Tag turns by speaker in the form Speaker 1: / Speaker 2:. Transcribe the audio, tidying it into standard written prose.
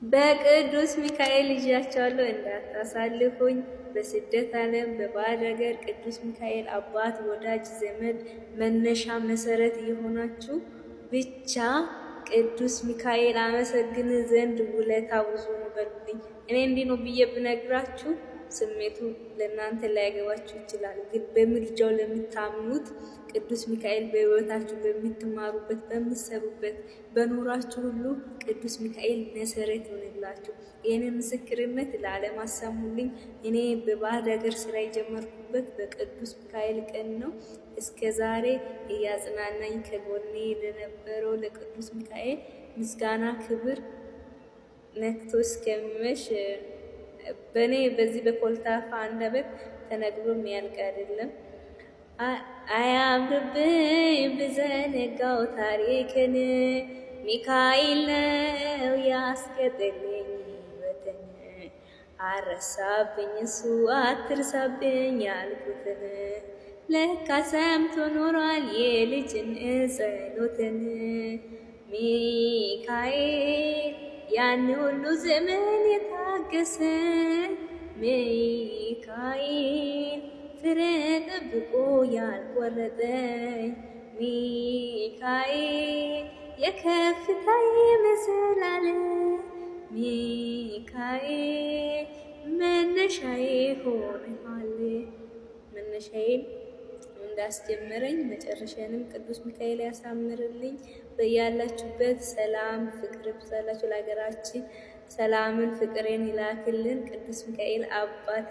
Speaker 1: በቅዱስ ሚካኤል ይዣቸዋለሁ እንዳታሳልፉኝ። በስደት ዓለም በባዕድ ሀገር ቅዱስ ሚካኤል አባት፣ ወዳጅ፣ ዘመድ፣ መነሻ መሰረት የሆናችሁ ብቻ ቅዱስ ሚካኤል አመሰግን ዘንድ ውለታ ብዙ ነው በሉልኝ። እኔ እንዲህ ነው ብዬ ብነግራችሁ ስሜቱ ለእናንተ ላያገባችሁ ይችላል። ግን በምልጃው ለምታምኑት ቅዱስ ሚካኤል በሕይወታችሁ በምትማሩበት፣ በምትሰሩበት፣ በኑራችሁ ሁሉ ቅዱስ ሚካኤል መሰረት ይሆንላችሁ። ይህንን ምስክርነት ለዓለም አሰሙልኝ። እኔ በባዕድ ሀገር ስራ የጀመርኩበት በቅዱስ ሚካኤል ቀን ነው። እስከ ዛሬ እያጽናናኝ ከጎኔ ለነበረው ለቅዱስ ሚካኤል ምስጋና ክብር ነክቶ እስከሚመሽ በእኔ በዚህ በኮልታፋ አንደበት ተነግሮ የሚያልቅ አይደለም። አያምርብኝ ብዘነጋው ታሪክን ሚካኤል ነው ያስገጠልኝ ሕይወትን። አረሳብኝ እሱ አትርሳብኝ ያልኩትን ለካ ሰምቶ ኖሯል የልጅን ጸሎትን። ሚካኤል ያን ሁሉ ዘመን የታገሰ ሚካኤል ፍሬ ጠብቆ ያልቆረጠኝ ሚካኤል የከፍታዬ መሰላል ሚካኤል መነሻዬ ሆነሃል። መነሻዬን እንዳስጀመረኝ መጨረሻንም ቅዱስ ሚካኤል ያሳምርልኝ። በያላችሁበት ሰላም ፍቅር ብዛላችሁ። ለሀገራችን ሰላምን ፍቅሬን ይላክልን። ቅዱስ ሚካኤል አባቴ